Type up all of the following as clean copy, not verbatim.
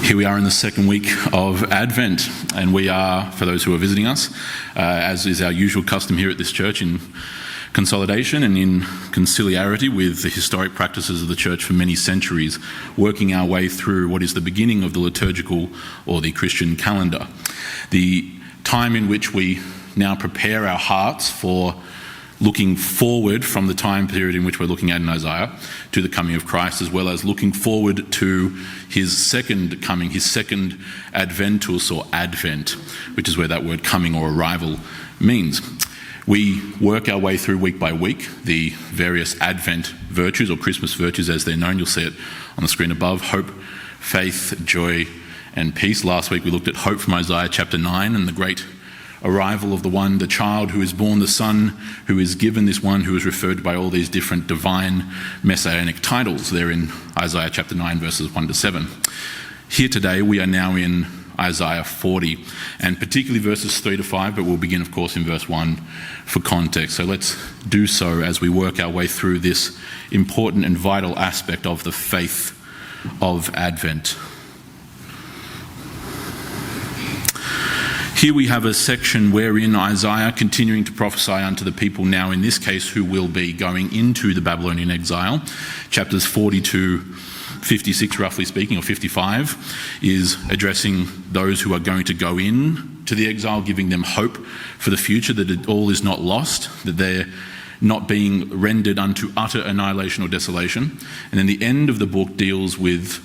Here we are in the second week of Advent, and we are, for those who are visiting us, as is our usual custom here at this church, in consolidation and in conciliarity with the historic practices of the church for many centuries, working our way through what is the beginning of the liturgical or the Christian calendar. The time in which we now prepare our hearts for looking forward from the time period in which we're looking at in Isaiah to the coming of Christ, as well as looking forward to his second coming, his second adventus or advent, which is where that word coming or arrival means. We work our way through week by week the various Advent virtues or Christmas virtues as they're known. You'll see it on the screen above: hope, faith, joy, and peace. Last week we looked at hope from Isaiah chapter 9 and the great arrival of the child who is born, the son who is given, this one who is referred to by all these different divine messianic titles there in Isaiah chapter 9 verses 1 to 7. Here today we are now in Isaiah 40, and particularly verses 3 to 5, but we'll begin of course in verse 1 for context. So let's do so as we work our way through this important and vital aspect of the faith of Advent. Here we have a section wherein Isaiah, continuing to prophesy unto the people now, in this case, who will be going into the Babylonian exile. Chapters 40 to 56, roughly speaking, or 55, is addressing those who are going to go in to the exile, giving them hope for the future, that all is not lost, that they're not being rendered unto utter annihilation or desolation. And then the end of the book deals with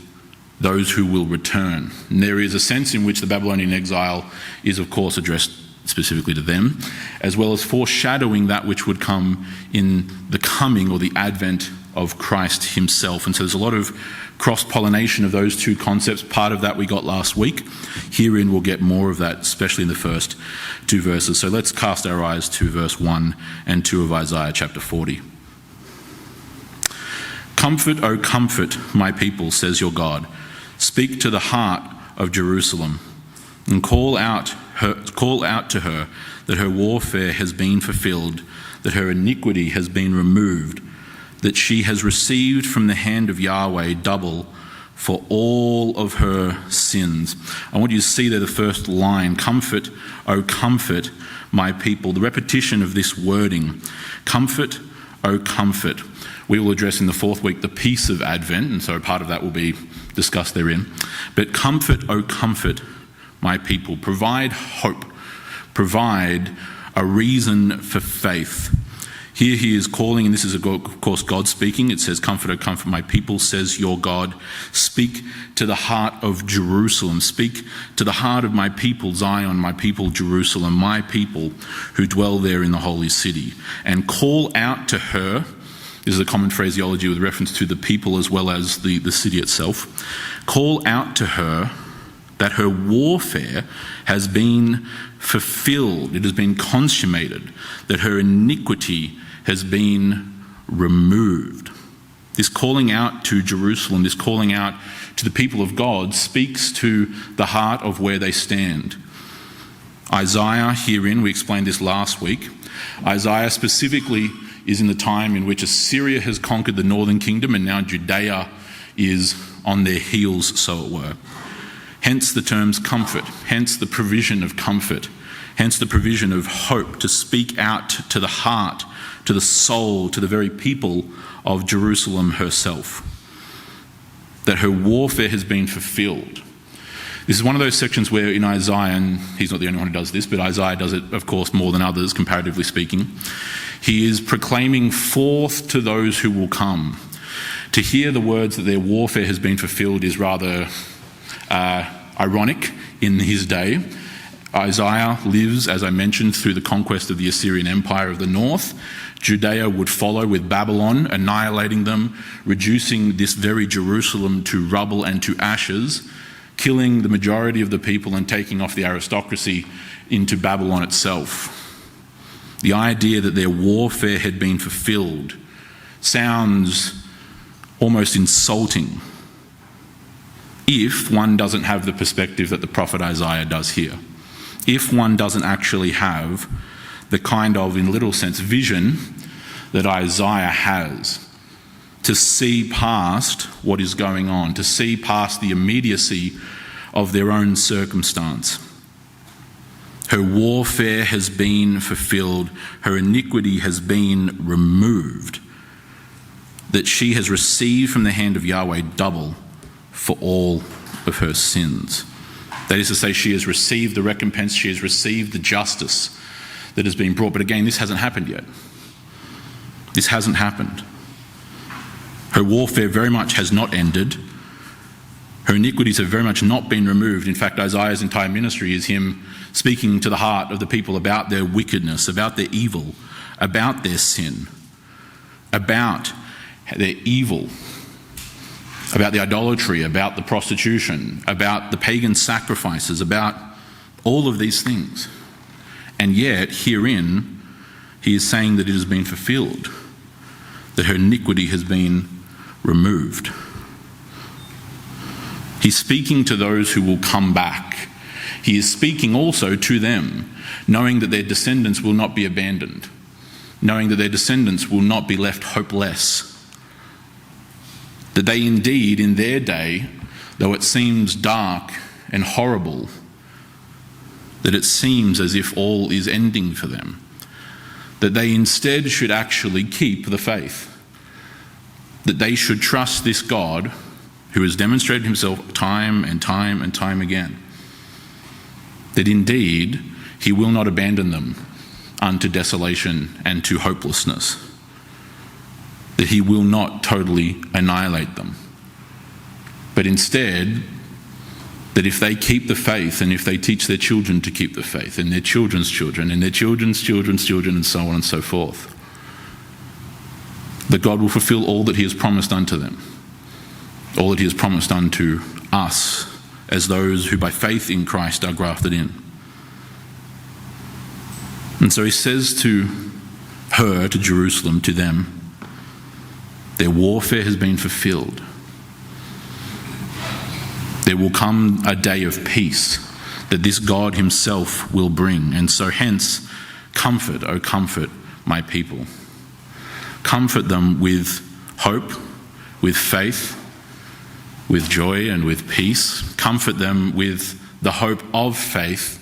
those who will return. And there is a sense in which the Babylonian exile is, of course, addressed specifically to them, as well as foreshadowing that which would come in the coming or the advent of Christ himself. And so there's a lot of cross-pollination of those two concepts. Part of that we got last week. Herein we'll get more of that, especially in the first two verses. So let's cast our eyes to verse 1 and 2 of Isaiah chapter 40. Comfort, O comfort, my people, says your God. Speak to the heart of Jerusalem and call out to her that her warfare has been fulfilled, that her iniquity has been removed, that she has received from the hand of Yahweh double for all of her sins. I want you to see there the first line, comfort, O comfort, my people. The repetition of this wording, comfort, O comfort. We will address in the fourth week the peace of Advent, and so part of that will be discussed therein. But comfort, O comfort, my people. Provide hope. Provide a reason for faith. Here he is calling, and this is of course God speaking. It says, comfort, O comfort, my people, says your God. Speak to the heart of Jerusalem. Speak to the heart of my people, Zion, my people, Jerusalem, my people who dwell there in the holy city. And call out to her. This is a common phraseology with reference to the people as well as the city itself. Call out to her that her warfare has been fulfilled, it has been consummated, that her iniquity has been removed. This calling out to Jerusalem, this calling out to the people of God, speaks to the heart of where they stand. Isaiah herein, we explained this last week, Isaiah specifically is in the time in which Assyria has conquered the northern kingdom and now Judea is on their heels, so it were. Hence the terms comfort, hence the provision of comfort, hence the provision of hope to speak out to the heart, to the soul, to the very people of Jerusalem herself. That her warfare has been fulfilled. This is one of those sections where in Isaiah, and he's not the only one who does this, but Isaiah does it, of course, more than others, comparatively speaking. He is proclaiming forth to those who will come. To hear the words that their warfare has been fulfilled is rather ironic in his day. Isaiah lives, as I mentioned, through the conquest of the Assyrian Empire of the north. Judea would follow with Babylon, annihilating them, reducing this very Jerusalem to rubble and to ashes, killing the majority of the people and taking off the aristocracy into Babylon itself. The idea that their warfare had been fulfilled sounds almost insulting if one doesn't have the perspective that the prophet Isaiah does here. If one doesn't actually have the kind of, in literal sense, vision that Isaiah has to see past what is going on, to see past the immediacy of their own circumstance. Her warfare has been fulfilled, her iniquity has been removed, that she has received from the hand of Yahweh double for all of her sins. That is to say, she has received the recompense, she has received the justice that has been brought. But again, this hasn't happened yet. This hasn't happened. Her warfare very much has not ended. Her iniquities have very much not been removed. In fact, Isaiah's entire ministry is him speaking to the heart of the people about their wickedness, about their evil, about their sin, about their evil, about the idolatry, about the prostitution, about the pagan sacrifices, about all of these things. And yet, herein, he is saying that it has been fulfilled, that her iniquity has been removed. He's speaking to those who will come back. He is speaking also to them, knowing that their descendants will not be abandoned, knowing that their descendants will not be left hopeless, that they indeed, in their day, though it seems dark and horrible, that it seems as if all is ending for them, that they instead should actually keep the faith, that they should trust this God who has demonstrated himself time and time and time again, that indeed he will not abandon them unto desolation and to hopelessness, that he will not totally annihilate them, but instead that if they keep the faith and if they teach their children to keep the faith and their children's children and their children's children's children and so on and so forth, that God will fulfill all that he has promised unto them, all that he has promised unto us as those who by faith in Christ are grafted in. And so he says to her, to Jerusalem, to them, their warfare has been fulfilled. There will come a day of peace that this God himself will bring. And so hence, comfort, O comfort my people. Comfort them with hope, with faith, with joy and with peace. Comfort them with the hope of faith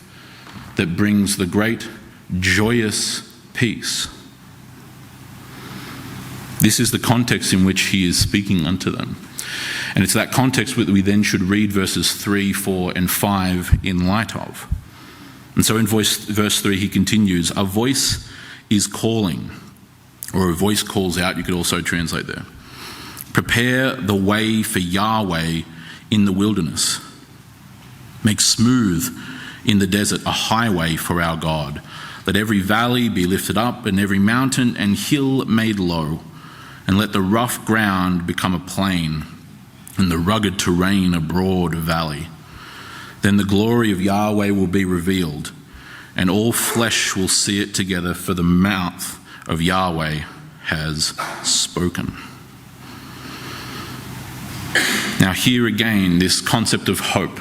that brings the great joyous peace. This is the context in which he is speaking unto them. And it's that context that we then should read verses 3, 4, and 5 in light of. And so in verse 3 he continues, a voice is calling, or a voice calls out, you could also translate there. Prepare the way for Yahweh in the wilderness. Make smooth in the desert a highway for our God. Let every valley be lifted up and every mountain and hill made low. And let the rough ground become a plain and the rugged terrain a broad valley. Then the glory of Yahweh will be revealed, and all flesh will see it together, for the mouth of Yahweh has spoken. Now here again, this concept of hope.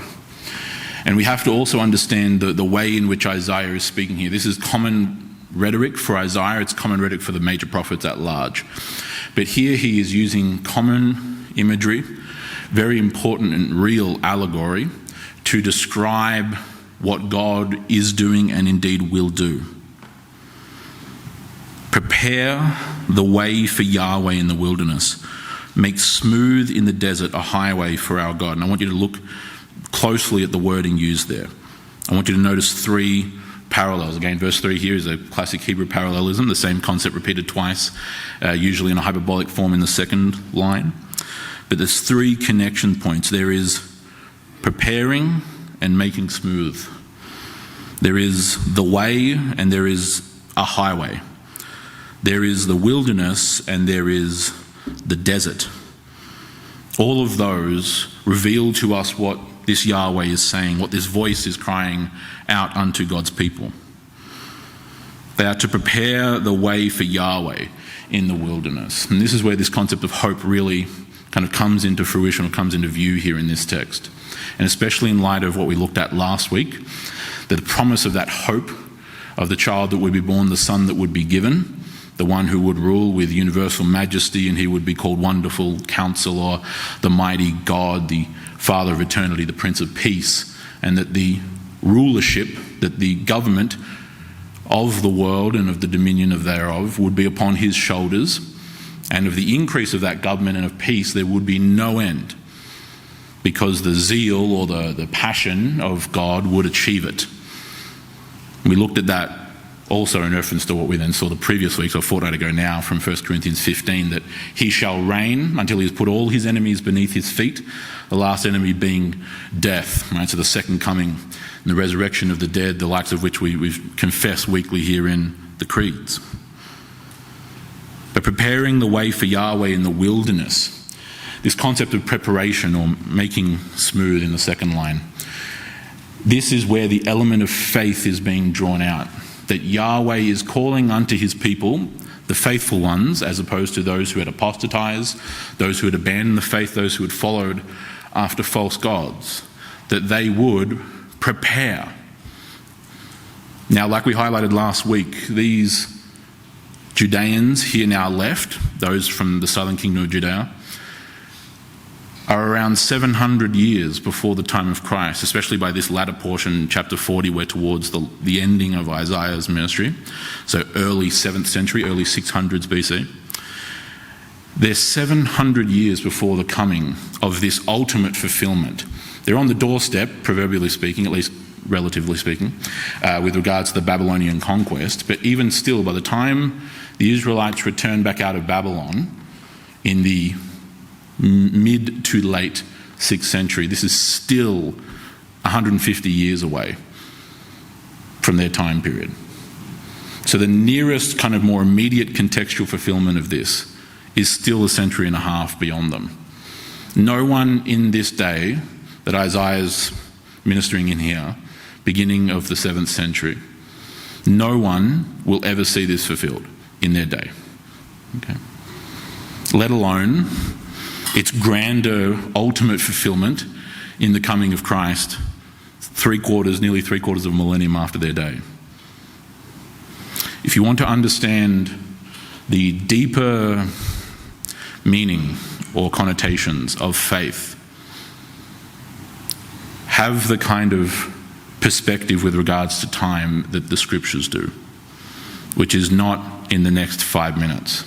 And we have to also understand the way in which Isaiah is speaking here. This is common rhetoric for Isaiah. It's common rhetoric for the major prophets at large. But here he is using common imagery, very important and real allegory, to describe what God is doing and indeed will do. Prepare the way for Yahweh in the wilderness. Make smooth in the desert a highway for our God. And I want you to look closely at the wording used there. I want you to notice three parallels. Again, verse 3 here is a classic Hebrew parallelism, the same concept repeated twice, usually in a hyperbolic form in the second line. But there's three connection points. There is preparing and making smooth. There is the way and there is a highway. There is the wilderness and there is the desert. All of those reveal to us what this Yahweh is saying, what this voice is crying out unto God's people. They are to prepare the way for Yahweh in the wilderness. And this is where this concept of hope really kind of comes into fruition or comes into view here in this text. And especially in light of what we looked at last week, that the promise of that hope of the child that would be born, the son that would be given, the one who would rule with universal majesty, and he would be called Wonderful Counselor, the Mighty God, the Father of eternity, the Prince of Peace, and that the rulership, that the government of the world and of the dominion of thereof would be upon his shoulders, and of the increase of that government and of peace there would be no end, because the zeal or the passion of God would achieve it. We looked at that also in reference to what we then saw the previous week, so a fortnight ago now, from 1 Corinthians 15, that he shall reign until he has put all his enemies beneath his feet, the last enemy being death, right? So the second coming and the resurrection of the dead, the likes of which we confess weekly here in the creeds. But preparing the way for Yahweh in the wilderness, this concept of preparation or making smooth in the second line, this is where the element of faith is being drawn out. That Yahweh is calling unto his people, the faithful ones, as opposed to those who had apostatized, those who had abandoned the faith, those who had followed after false gods, that they would prepare. Now, like we highlighted last week, these Judeans here now left, those from the southern kingdom of Judea, are around 700 years before the time of Christ, especially by this latter portion, chapter 40, we're towards the ending of Isaiah's ministry. So early 7th century, early 600s BC. They're 700 years before the coming of this ultimate fulfillment. They're on the doorstep, proverbially speaking, at least relatively speaking, with regards to the Babylonian conquest. But even still, by the time the Israelites return back out of Babylon in the mid to late 6th century, this is still 150 years away from their time period. So the nearest kind of more immediate contextual fulfillment of this is still a century and a half beyond them. No one in this day that Isaiah's ministering in here, beginning of the 7th century, no one will ever see this fulfilled in their day. Okay. Let alone its grander ultimate fulfillment in the coming of Christ, nearly three quarters of a millennium after their day. If you want to understand the deeper meaning or connotations of faith, have the kind of perspective with regards to time that the scriptures do, which is not in the next 5 minutes.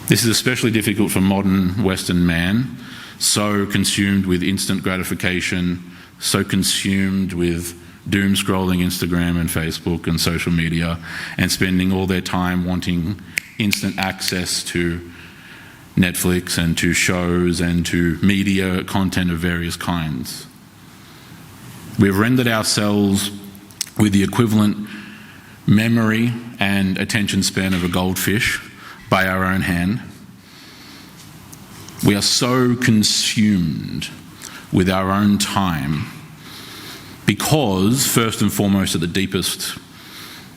This is especially difficult for modern Western man, so consumed with instant gratification, so consumed with doom scrolling Instagram and Facebook and social media, and spending all their time wanting instant access to Netflix and to shows and to media content of various kinds. We've rendered ourselves with the equivalent memory and attention span of a goldfish by our own hand. We are so consumed with our own time because, first and foremost, at the deepest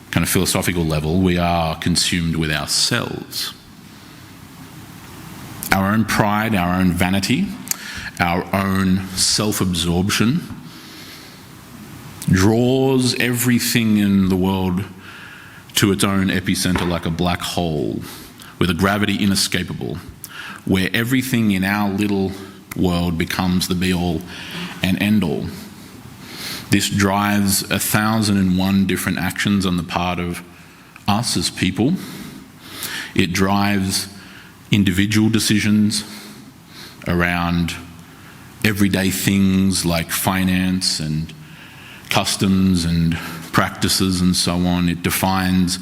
kind of philosophical level, we are consumed with ourselves. Our own pride, our own vanity, our own self-absorption draws everything in the world to its own epicenter like a black hole with a gravity inescapable, where everything in our little world becomes the be-all and end-all. This drives 1,001 different actions on the part of us as people. It drives individual decisions around everyday things like finance and customs and practices and so on. It defines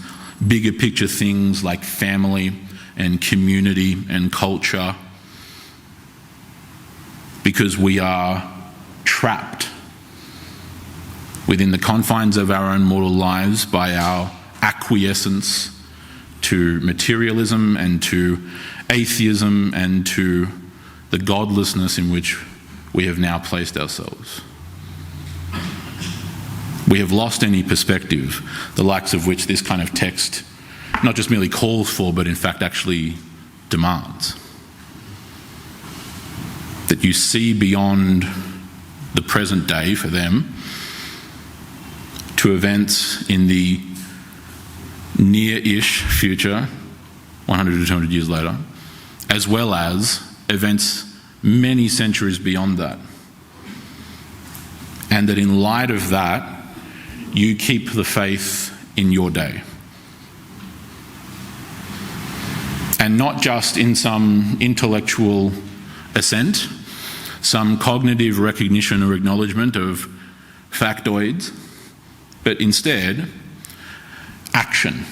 bigger picture things like family and community and culture, because we are trapped within the confines of our own mortal lives by our acquiescence to materialism and to atheism and to the godlessness in which we have now placed ourselves. We have lost any perspective, the likes of which this kind of text not just merely calls for, but in fact actually demands. That you see beyond the present day for them to events in the near-ish future, 100 to 200 years later, as well as events many centuries beyond that. And that in light of that, you keep the faith in your day. And not just in some intellectual assent, some cognitive recognition or acknowledgement of factoids, but instead, action.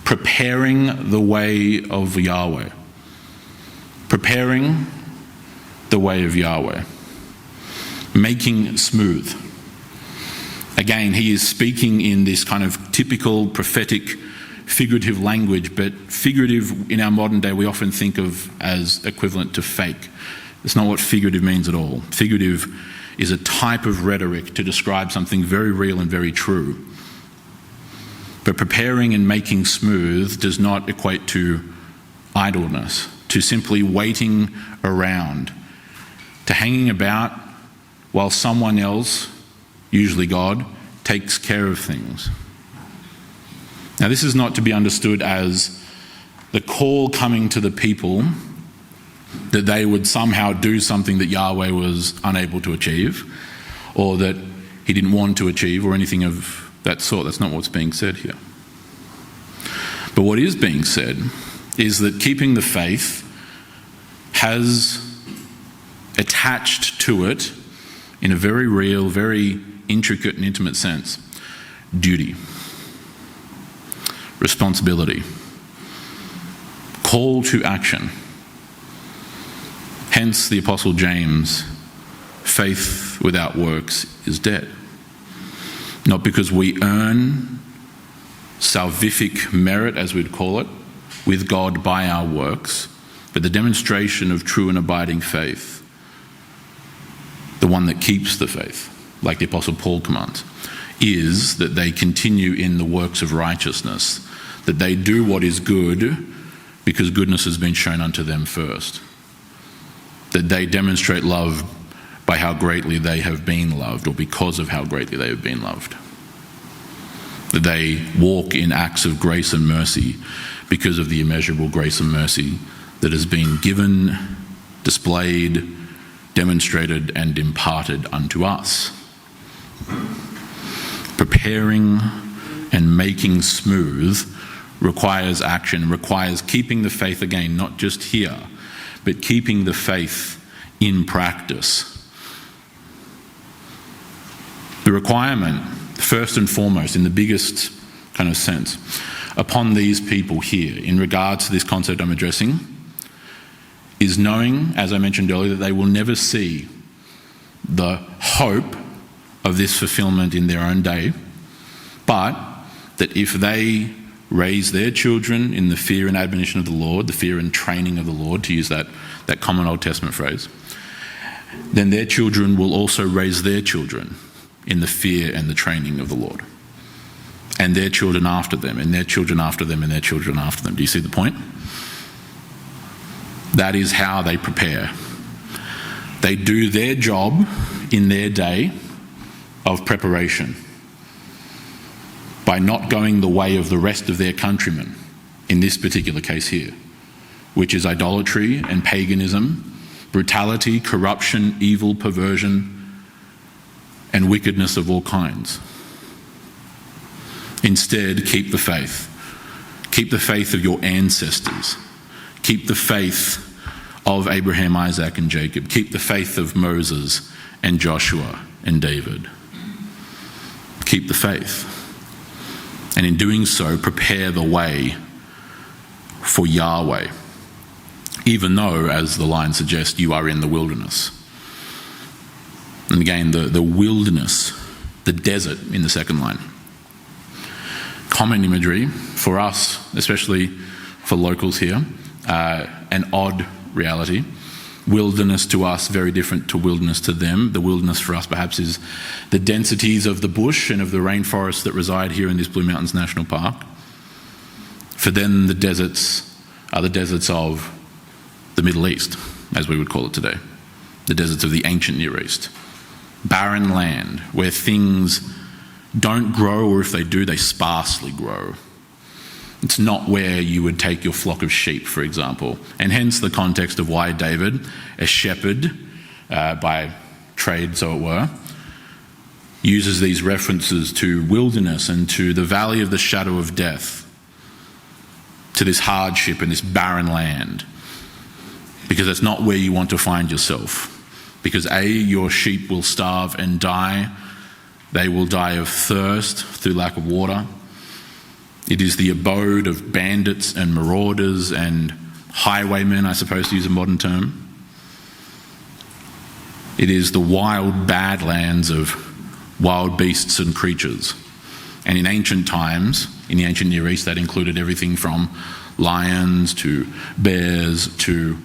Preparing the way of Yahweh. Preparing the way of Yahweh. Making smooth. Again, he is speaking in this kind of typical prophetic figurative language, but figurative in our modern day we often think of as equivalent to fake. It's not what figurative means at all. Figurative is a type of rhetoric to describe something very real and very true. But preparing and making smooth does not equate to idleness, to simply waiting around, to hanging about while someone else, usually God, takes care of things. Now, this is not to be understood as the call coming to the people that they would somehow do something that Yahweh was unable to achieve, or that he didn't want to achieve, or anything of that sort. That's not what's being said here. But what is being said is that keeping the faith has attached to it, in a very real, very intricate and intimate sense, duty, responsibility, call to action. Hence the Apostle James, faith without works is dead. Not because we earn salvific merit, as we'd call it, with God by our works, but the demonstration of true and abiding faith, the one that keeps the faith, like the Apostle Paul commands, is that they continue in the works of righteousness, that they do what is good because goodness has been shown unto them first, that they demonstrate love by how greatly they have been loved, or because of how greatly they have been loved, that they walk in acts of grace and mercy because of the immeasurable grace and mercy that has been given, displayed, demonstrated and imparted unto us. Preparing and making smooth requires action, requires keeping the faith, again, not just here, but keeping the faith in practice. The requirement, first and foremost, in the biggest kind of sense, upon these people here, in regards to this concept I'm addressing, is knowing, as I mentioned earlier, that they will never see the hope of this fulfillment in their own day, but that if they raise their children in the fear and admonition of the Lord, the fear and training of the Lord, to use that common Old Testament phrase, then their children will also raise their children in the fear and the training of the Lord. And their children after them, and their children after them, and their children after them. Do you see the point? That is how they prepare. They do their job in their day of preparation by not going the way of the rest of their countrymen, in this particular case here, which is idolatry and paganism, brutality, corruption, evil, perversion, and wickedness of all kinds. Instead, keep the faith. Keep the faith of your ancestors. Keep the faith of Abraham, Isaac, and Jacob. Keep the faith of Moses and Joshua and David. Keep the faith. And in doing so, prepare the way for Yahweh, even though, as the line suggests, you are in the wilderness. And again, the wilderness, the desert in the second line. Common imagery for us, especially for locals here, an odd reality. Wilderness to us, very different to wilderness to them. The wilderness for us perhaps is the densities of the bush and of the rainforests that reside here in this Blue Mountains National Park. For them, the deserts are the deserts of the Middle East, as we would call it today. The deserts of the ancient Near East. Barren land where things don't grow, or if they do, they sparsely grow. It's not where you would take your flock of sheep, for example. And hence the context of why David, a shepherd by trade, so it were, uses these references to wilderness and to the valley of the shadow of death, to this hardship and this barren land. Because that's not where you want to find yourself. Because A, your sheep will starve and die. They will die of thirst through lack of water. It is the abode of bandits and marauders and highwaymen, I suppose to use a modern term. It is the wild badlands of wild beasts and creatures. And in ancient times, in the ancient Near East, that included everything from lions to bears to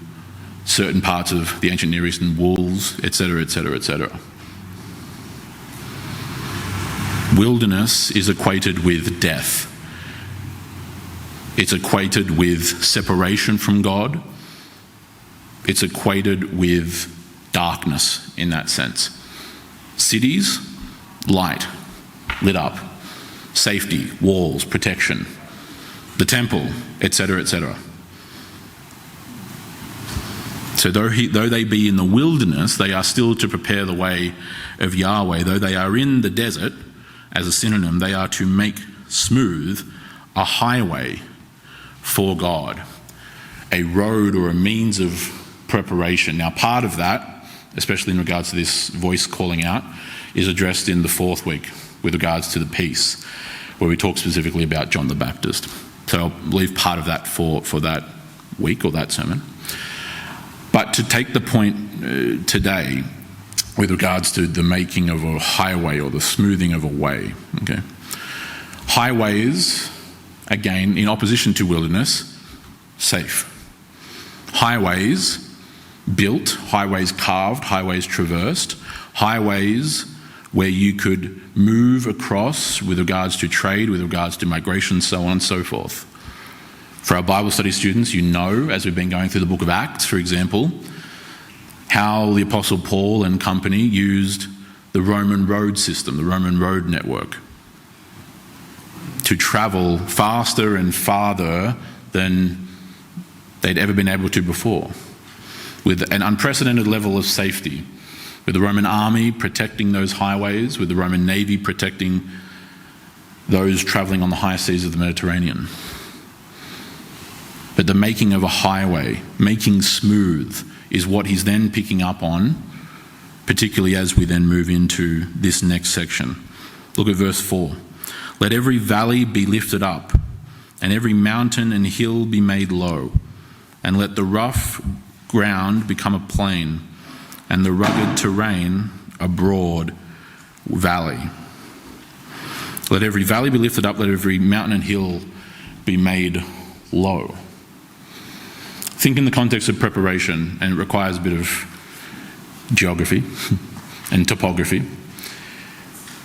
certain parts of the ancient Near Eastern wolves, etc., etc., etc. Wilderness is equated with death. It's equated with separation from God. It's equated with darkness in that sense. Cities, light, lit up. Safety, walls, protection. The temple, etc., etc. So though they be in the wilderness, they are still to prepare the way of Yahweh. Though they are in the desert, as a synonym, they are to make smooth a highway for God, a road or a means of preparation. Now, part of that, especially in regards to this voice calling out, is addressed in the fourth week with regards to the peace, where we talk specifically about John the Baptist. So I'll leave part of that for that week or that sermon. But to take the point today with regards to the making of a highway or the smoothing of a way, okay? Highways, again, in opposition to wilderness, safe. Highways built, highways carved, highways traversed, highways where you could move across with regards to trade, with regards to migration, so on and so forth. For our Bible study students, you know, as we've been going through the book of Acts, for example, how the Apostle Paul and company used the Roman road system, the Roman road network, to travel faster and farther than they'd ever been able to before, with an unprecedented level of safety, with the Roman army protecting those highways, with the Roman navy protecting those travelling on the high seas of the Mediterranean. But the making of a highway, making smooth, is what he's then picking up on, particularly as we then move into this next section. Look at verse 4. Let every valley be lifted up, and every mountain and hill be made low, and let the rough ground become a plain, and the rugged terrain a broad valley. Let every valley be lifted up, let every mountain and hill be made low. Think in the context of preparation, and it requires a bit of geography and topography.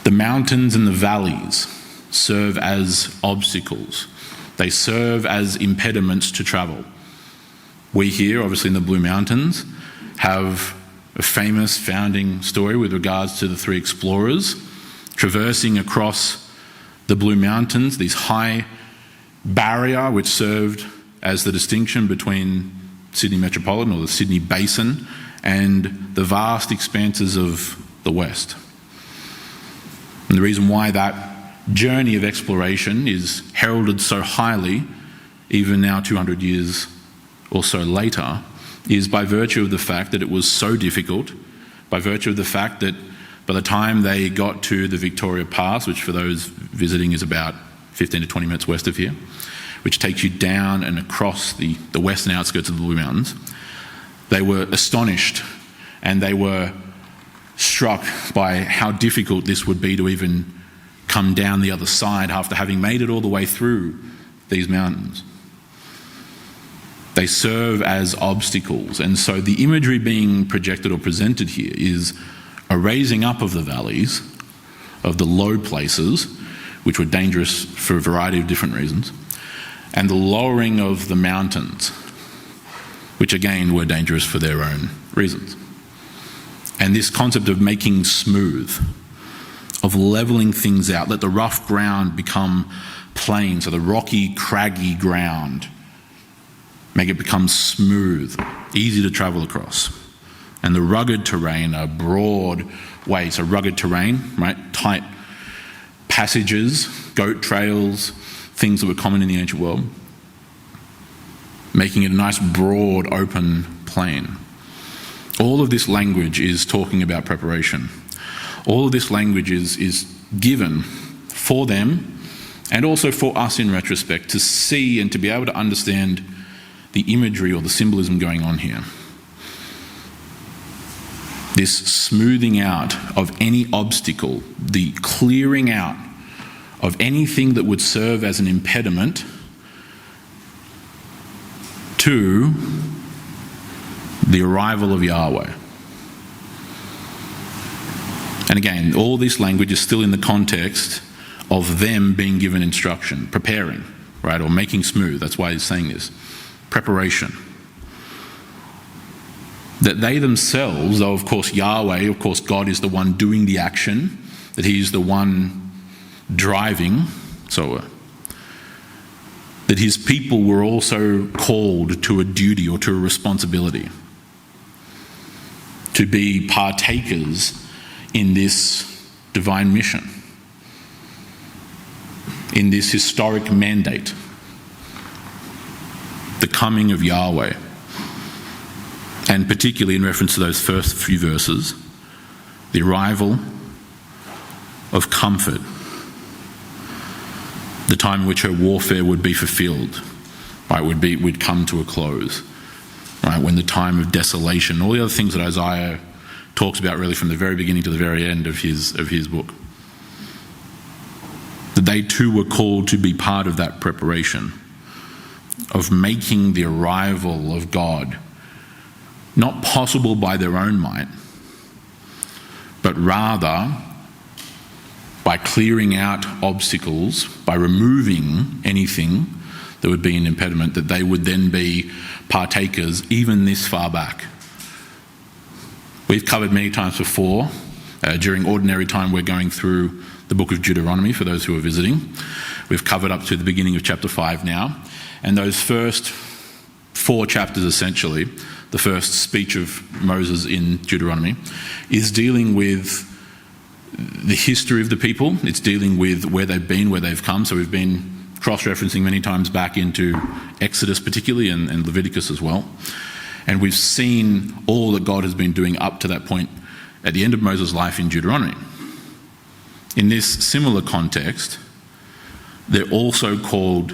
The mountains and the valleys serve as obstacles. They serve as impediments to travel. We here, obviously in the Blue Mountains, have a famous founding story with regards to the three explorers traversing across the Blue Mountains, this high barrier which served as the distinction between Sydney Metropolitan or the Sydney Basin and the vast expanses of the West. And the reason why that journey of exploration is heralded so highly, even now 200 years or so later, is by virtue of the fact that it was so difficult, by virtue of the fact that by the time they got to the Victoria Pass, which for those visiting is about 15 to 20 minutes west of here, which takes you down and across the western outskirts of the Blue Mountains, they were astonished and they were struck by how difficult this would be to even come down the other side after having made it all the way through these mountains. They serve as obstacles, and so the imagery being projected or presented here is a raising up of the valleys, of the low places, which were dangerous for a variety of different reasons, and the lowering of the mountains, which again were dangerous for their own reasons. And this concept of making smooth, of leveling things out. Let the rough ground become plain, so the rocky, craggy ground, make it become smooth, easy to travel across. And the rugged terrain, a broad way, so rugged terrain, right? Tight passages, goat trails, things that were common in the ancient world, making it a nice, broad, open plain. All of this language is talking about preparation. All of this language is given for them and also for us in retrospect to see and to be able to understand the imagery or the symbolism going on here. This smoothing out of any obstacle, the clearing out of anything that would serve as an impediment to the arrival of Yahweh. And again, all this language is still in the context of them being given instruction, preparing, right, or making smooth. That's why he's saying this. Preparation. That they themselves, though of course Yahweh, of course God is the one doing the action, that he is the one driving, that his people were also called to a duty or to a responsibility, to be partakers in this divine mission, in this historic mandate, the coming of Yahweh. And particularly in reference to those first few verses, the arrival of comfort, the time in which her warfare would be fulfilled, right, would come to a close, right, when the time of desolation, all the other things that Isaiah talks about really from the very beginning to the very end of his book, that they too were called to be part of that preparation, of making the arrival of God not possible by their own might, but rather by clearing out obstacles, by removing anything that would be an impediment, that they would then be partakers even this far back. We've covered many times before, during ordinary time we're going through the book of Deuteronomy for those who are visiting. We've covered up to the beginning of chapter 5 now, and those first 4 chapters essentially, the first speech of Moses in Deuteronomy, is dealing with the history of the people. It's dealing with where they've been, where they've come. So we've been cross-referencing many times back into Exodus particularly and Leviticus as well. And we've seen all that God has been doing up to that point at the end of Moses' life in Deuteronomy. In this similar context, they're also called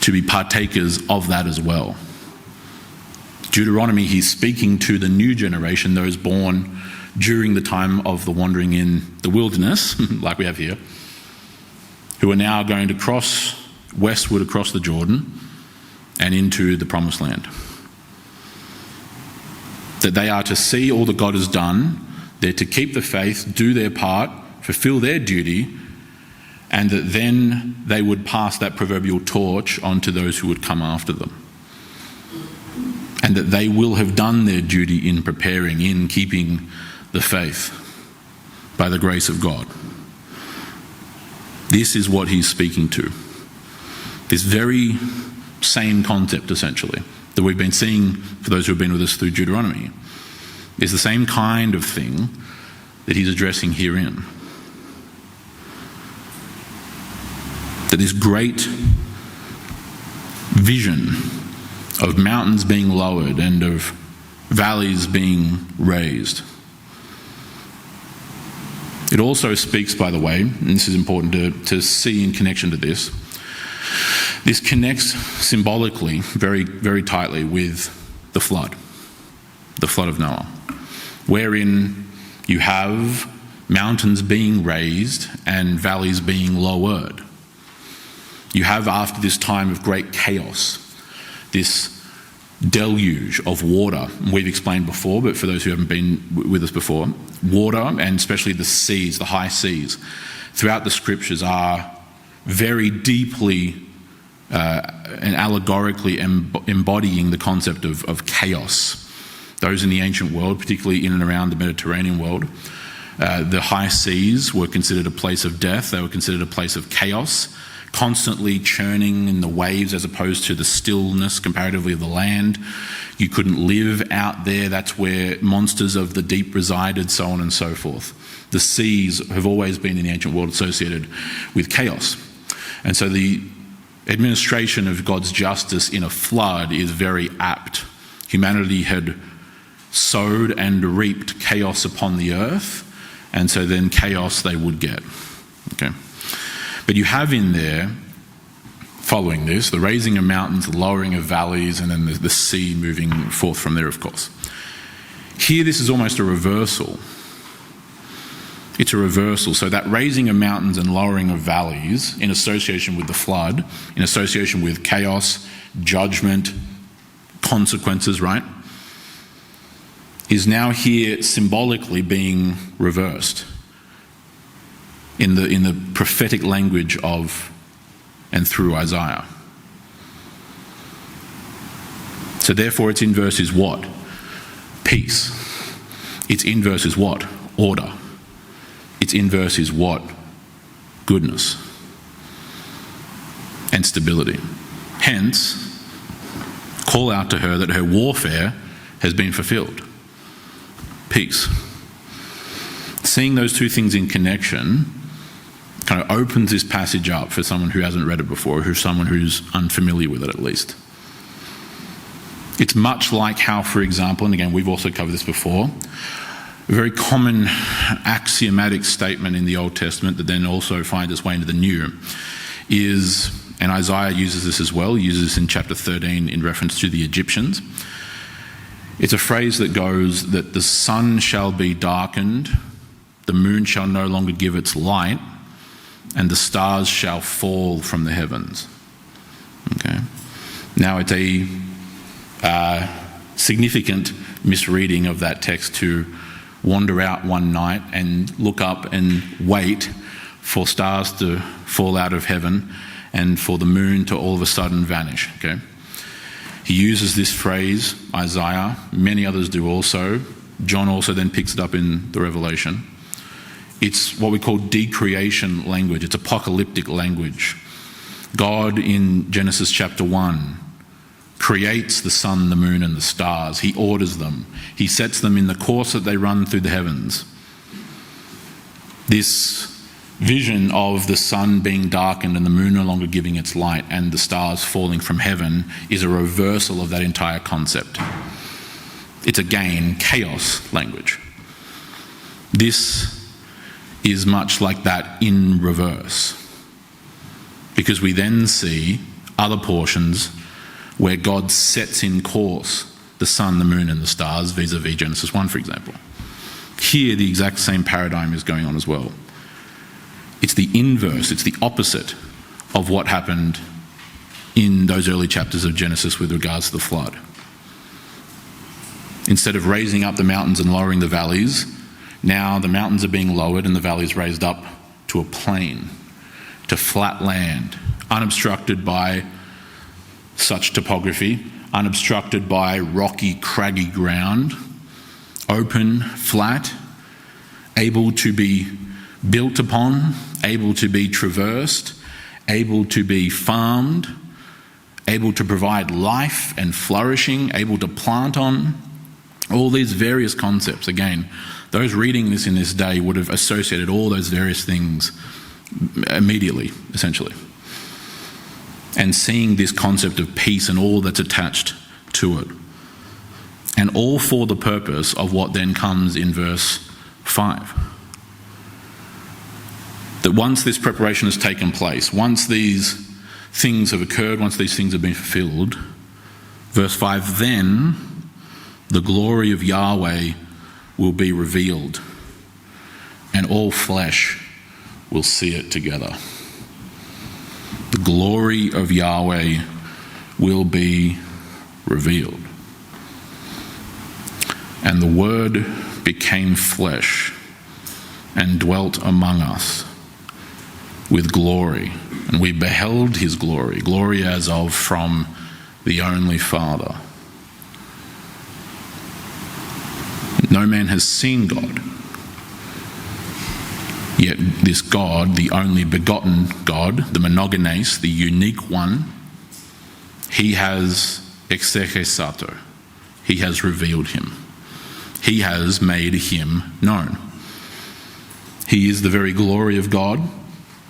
to be partakers of that as well. Deuteronomy, he's speaking to the new generation, those born during the time of the wandering in the wilderness, like we have here, who are now going to cross westward across the Jordan and into the promised land. That they are to see all that God has done, they're to keep the faith, do their part, fulfill their duty, and that then they would pass that proverbial torch on to those who would come after them. And that they will have done their duty in preparing, in keeping the faith by the grace of God. This is what he's speaking to. This very same concept, essentially, that we've been seeing for those who have been with us through Deuteronomy, is the same kind of thing that he's addressing herein. That this great vision of mountains being lowered and of valleys being raised. It also speaks, by the way, and this is important to see in connection to this, this connects symbolically very, very tightly with the flood of Noah, wherein you have mountains being raised and valleys being lowered. You have, after this time of great chaos, this deluge of water. We've explained before, but for those who haven't been with us before, water, and especially the seas, the high seas, throughout the scriptures are very deeply and allegorically embodying the concept of chaos. Those in the ancient world, particularly in and around the Mediterranean world, The high seas were considered a place of death. They were considered a place of chaos, constantly churning in the waves as opposed to the stillness comparatively of the land. You couldn't live out there. That's where monsters of the deep resided, so on and so forth. The seas have always been in the ancient world associated with chaos. And so the administration of God's justice in a flood is very apt. Humanity had sowed and reaped chaos upon the earth, and so then chaos they would get. Okay. But you have in there, following this, the raising of mountains, the lowering of valleys, and then the sea moving forth from there, of course. Here, this is almost a reversal. It's a reversal. So that raising of mountains and lowering of valleys in association with the flood, in association with chaos, judgment, consequences, right, is now here symbolically being reversed in the prophetic language of and through Isaiah. So therefore its inverse is what? Peace. Its inverse is what? Order. Its inverse is what? Goodness and stability. Hence, call out to her that her warfare has been fulfilled. Peace. Seeing those two things in connection kind of opens this passage up for someone who hasn't read it before, or someone who's unfamiliar with it at least. It's much like how, for example, and again we've also covered this before, a very common axiomatic statement in the Old Testament that then also finds its way into the New is, and Isaiah uses this as well, he uses this in chapter 13 in reference to the Egyptians. It's a phrase that goes that the sun shall be darkened, the moon shall no longer give its light, and the stars shall fall from the heavens. Okay. Now it's a significant misreading of that text to wander out one night and look up and wait for stars to fall out of heaven and for the moon to all of a sudden vanish. Okay. He uses this phrase, Isaiah, many others do also. John also then picks it up in the Revelation. It's what we call decreation language. It's apocalyptic language. God in Genesis chapter 1 creates the sun, the moon, and the stars. He orders them. He sets them in the course that they run through the heavens. This vision of the sun being darkened and the moon no longer giving its light and the stars falling from heaven is a reversal of that entire concept. It's again chaos language. This is much like that in reverse, because we then see other portions where God sets in course the sun, the moon, and the stars, vis-a-vis Genesis 1, for example. Here, the exact same paradigm is going on as well. It's the inverse, it's the opposite of what happened in those early chapters of Genesis with regards to the flood. Instead of raising up the mountains and lowering the valleys, now the mountains are being lowered and the valleys raised up to a plain, to flat land, unobstructed by such topography, unobstructed by rocky, craggy ground, open, flat, able to be built upon, able to be traversed, able to be farmed, able to provide life and flourishing, able to plant on. All these various concepts. Again, those reading this in this day would have associated all those various things immediately, essentially. And seeing this concept of peace and all that's attached to it. And all for the purpose of what then comes in verse 5. That once this preparation has taken place, once these things have occurred, once these things have been fulfilled, verse 5, then the glory of Yahweh will be revealed, and all flesh will see it together. The glory of Yahweh will be revealed. And the Word became flesh and dwelt among us with glory, and we beheld his glory, glory as of from the only Father. No man has seen God, Yet this God, the only begotten God, the monogenes, the unique one, he has exhorted. He has revealed him. He has made him known. He is the very glory of God,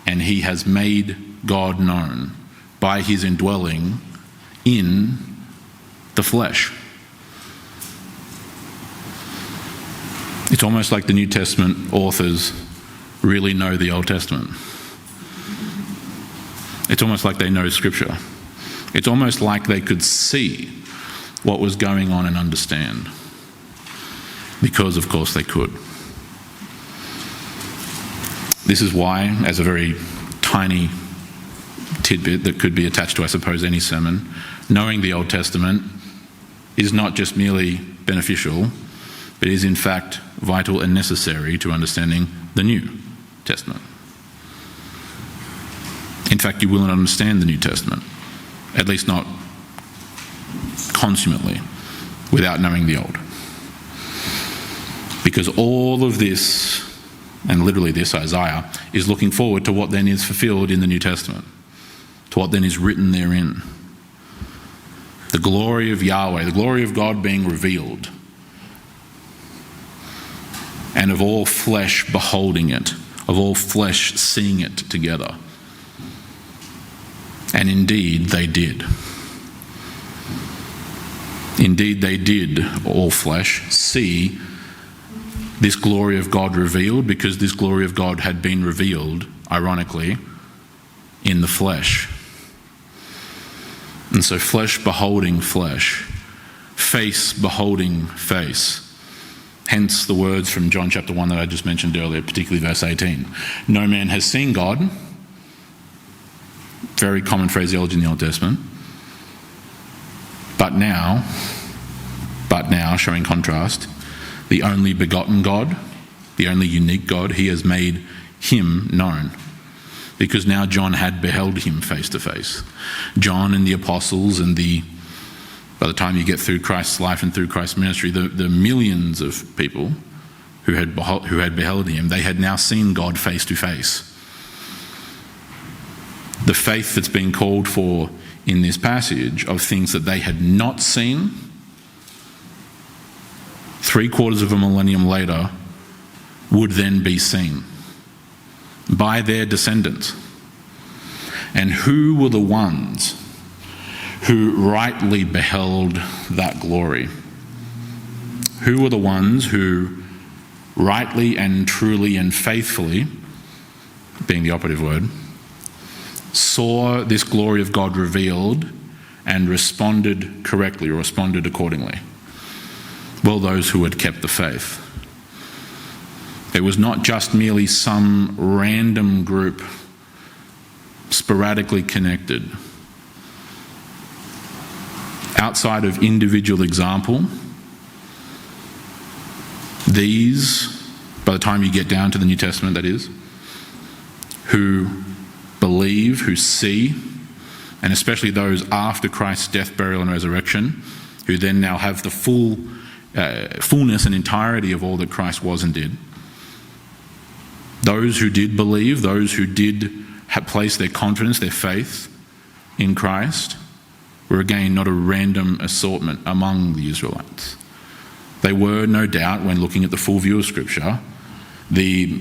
and he has made God known by his indwelling in the flesh. It's almost like the New Testament authors really know the Old Testament. It's almost like they know Scripture. It's almost like they could see what was going on and understand. Because, of course, they could. This is why, as a very tiny tidbit that could be attached to, I suppose, any sermon, knowing the Old Testament is not just merely beneficial, but is in fact vital and necessary to understanding the New Testament. In fact, you will not understand the New Testament, at least not consummately, without knowing the Old. Because all of this, and literally this, Isaiah, is looking forward to what then is fulfilled in the New Testament, to what then is written therein. The glory of Yahweh, the glory of God being revealed, and of all flesh beholding it, of all flesh seeing it together. And indeed they did. Indeed they did, all flesh, see this glory of God revealed, because this glory of God had been revealed, ironically, in the flesh. And so flesh beholding flesh, face beholding face. Hence the words from John chapter 1 that I just mentioned earlier, particularly verse 18. No man has seen God. Very common phraseology in the Old Testament. But now, showing contrast, the only begotten God, the only unique God, he has made him known. Because now John had beheld him face to face. John and the apostles and by the time you get through Christ's life and through Christ's ministry, the millions of people who had beheld him, they had now seen God face to face. The faith that's being called for in this passage of things that they had not seen, 3/4 of a millennium later, would then be seen by their descendants. And who were the ones who rightly beheld that glory? Who were the ones who rightly and truly and faithfully, being the operative word, saw this glory of God revealed and responded correctly or responded accordingly? Well, those who had kept the faith. It was not just merely some random group sporadically connected. Outside of individual example, these, by the time you get down to the New Testament that is, who believe, who see, and especially those after Christ's death, burial and resurrection, who then now have the fullness and entirety of all that Christ was and did. Those who did believe, those who did place their confidence, their faith in Christ, were again not a random assortment among the Israelites. They were, no doubt, when looking at the full view of Scripture,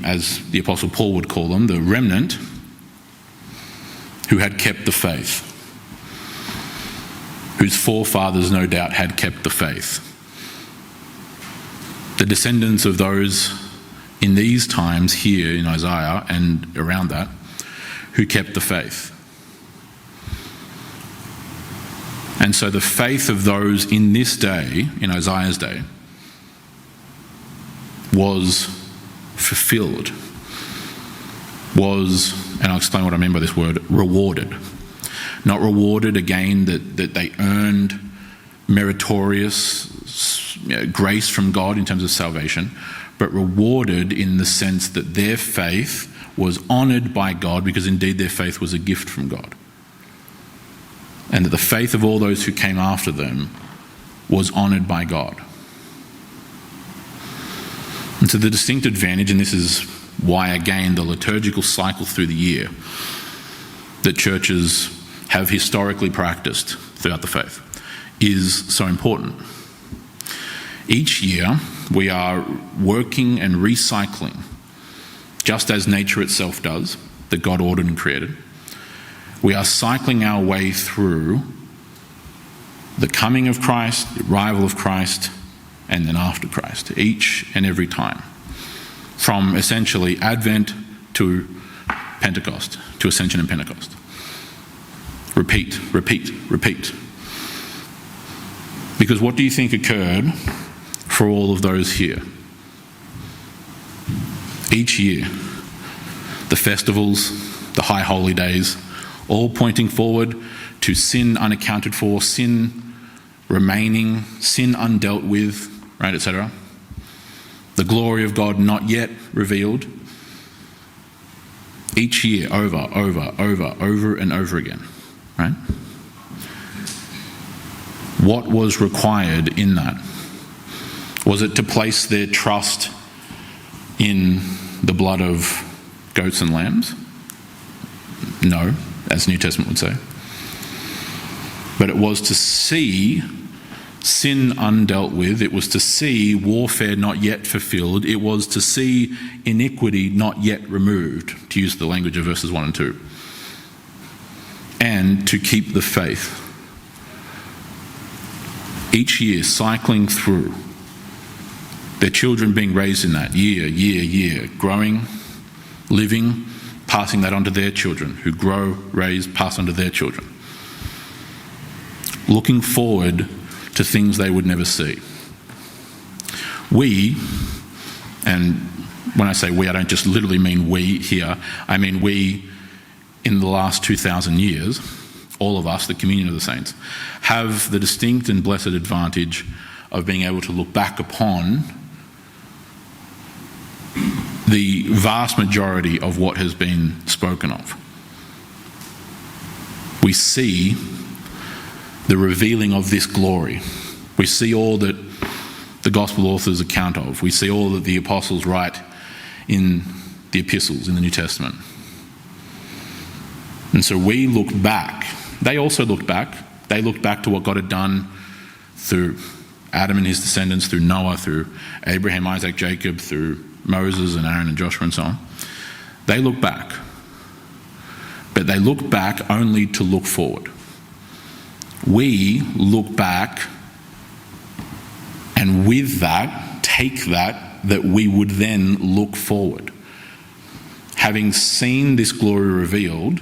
as the Apostle Paul would call them, the remnant who had kept the faith, whose forefathers, no doubt, had kept the faith. The descendants of those in these times here in Isaiah and around that, who kept the faith. And so the faith of those in this day, in Isaiah's day, was fulfilled, and I'll explain what I mean by this word, rewarded. Not rewarded again that they earned meritorious grace from God in terms of salvation, but rewarded in the sense that their faith was honoured by God, because indeed their faith was a gift from God. And that the faith of all those who came after them was honoured by God. And so the distinct advantage, and this is why again the liturgical cycle through the year that churches have historically practiced throughout the faith is so important. Each year we are working and recycling, just as nature itself does, that God ordered and created. We are cycling our way through the coming of Christ, the arrival of Christ, and then after Christ, each and every time. From essentially Advent to Pentecost, to Ascension and Pentecost. Repeat, repeat, repeat. Because what do you think occurred for all of those here? Each year, the festivals, the high holy days, all pointing forward to sin unaccounted for, sin remaining, sin undealt with, right, etc. The glory of God not yet revealed. Each year, over and over again, right? What was required in that? Was it to place their trust in the blood of goats and lambs? No, as the New Testament would say. But it was to see sin undealt with. It was to see warfare not yet fulfilled. It was to see iniquity not yet removed, to use the language of verses 1 and 2. And to keep the faith. Each year, cycling through. Their children being raised in that year, growing, living, passing that on to their children, who grow, raise, pass on to their children. Looking forward to things they would never see. We, and when I say we, I don't just literally mean we here, I mean we in the last 2,000 years, all of us, the communion of the saints, have the distinct and blessed advantage of being able to look back upon the vast majority of what has been spoken of. We see the revealing of this glory. We see all that the gospel authors account of. We see all that the apostles write in the epistles in the New Testament. And so we look back. They also looked back. They looked back to what God had done through Adam and his descendants, through Noah, through Abraham, Isaac, Jacob, through Moses and Aaron and Joshua and so on. They look back. But they look back only to look forward. We look back and with that, take that we would then look forward. Having seen this glory revealed,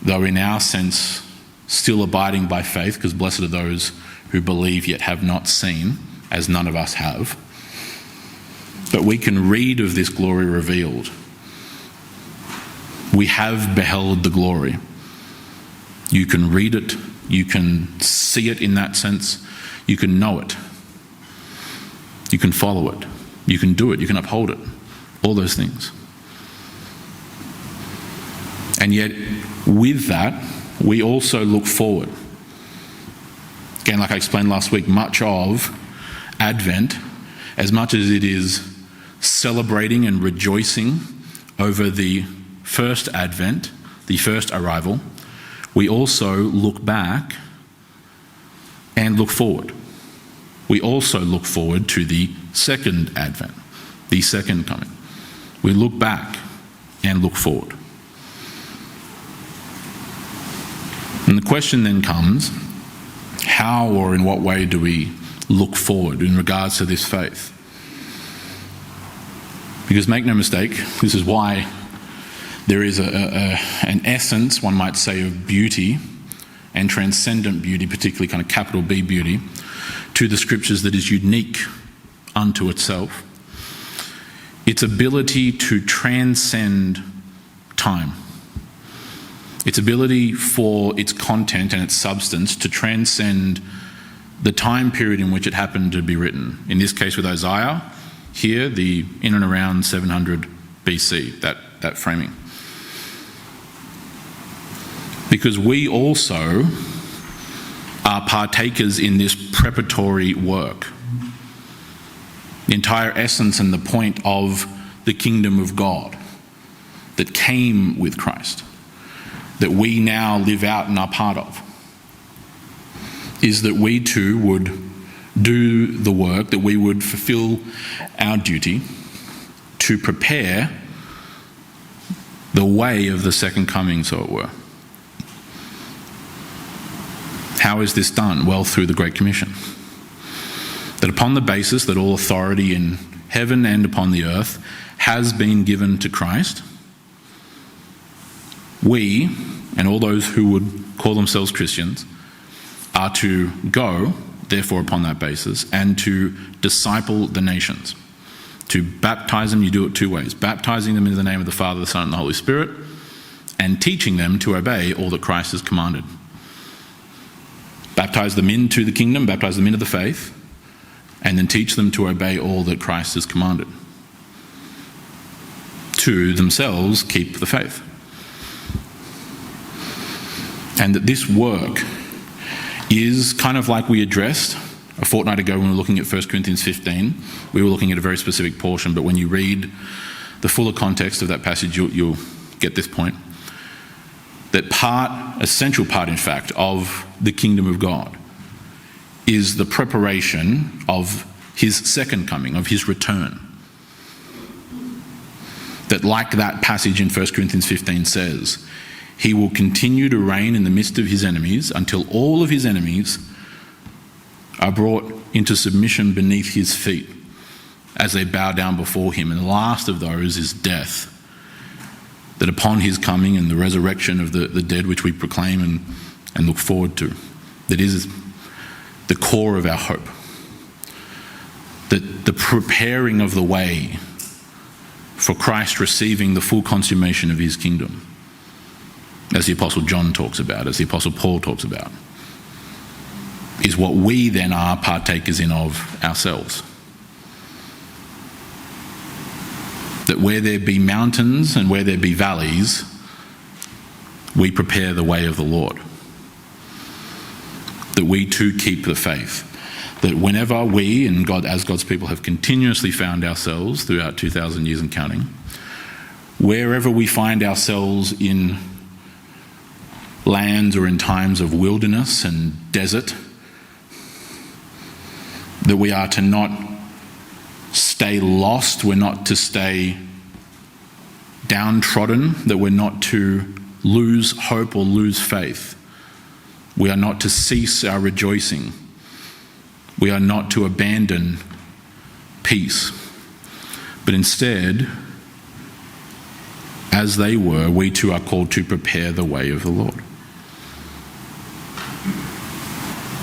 though in our sense still abiding by faith, because blessed are those who believe yet have not seen, as none of us have. But we can read of this glory revealed. We have beheld the glory. You can read it, you can see it in that sense, you can know it, you can follow it, you can do it, you can uphold it, all those things. And yet, with that, we also look forward. Again, like I explained last week, much of Advent, as much as it is celebrating and rejoicing over the first Advent, the first arrival, we also look back and look forward. We also look forward to the second Advent, the second coming. We look back and look forward. And the question then comes, how or in what way do we look forward in regards to this faith? Because make no mistake, this is why there is an essence, one might say, of beauty and transcendent beauty, particularly kind of capital B beauty, to the scriptures that is unique unto itself. Its ability to transcend time. Its ability for its content and its substance to transcend the time period in which it happened to be written. In this case with Isaiah, here, the in and around 700 BC, that framing. Because we also are partakers in this preparatory work. The entire essence and the point of the kingdom of God that came with Christ, that we now live out and are part of, is that we too would do the work, that we would fulfill our duty to prepare the way of the second coming, so it were. How is this done? Well, through the Great Commission. That upon the basis that all authority in heaven and upon the earth has been given to Christ, we, and all those who would call themselves Christians, are to go, therefore, upon that basis, and to disciple the nations. To baptize them, you do it two ways. Baptizing them in the name of the Father, the Son, and the Holy Spirit, and teaching them to obey all that Christ has commanded. Baptize them into the kingdom, baptize them into the faith, and then teach them to obey all that Christ has commanded. To themselves keep the faith. And that this work is kind of like we addressed a fortnight ago when we were looking at 1 Corinthians 15. We were looking at a very specific portion, but when you read the fuller context of that passage, you'll get this point. That essential part, in fact, of the kingdom of God is the preparation of his second coming, of his return. That, like that passage in 1 Corinthians 15 says, he will continue to reign in the midst of his enemies until all of his enemies are brought into submission beneath his feet as they bow down before him. And the last of those is death. That upon his coming and the resurrection of the dead, which we proclaim and look forward to, that is the core of our hope. That the preparing of the way for Christ receiving the full consummation of his kingdom, as the Apostle John talks about, as the Apostle Paul talks about, is what we then are partakers in of ourselves. That where there be mountains and where there be valleys, we prepare the way of the Lord. That we too keep the faith. That whenever we, and God, as God's people, have continuously found ourselves throughout 2,000 years and counting, wherever we find ourselves in lands or in times of wilderness and desert, that we are to not stay lost, we're not to stay downtrodden, that we're not to lose hope or lose faith. We are not to cease our rejoicing. We are not to abandon peace. But instead, as they were, we too are called to prepare the way of the Lord.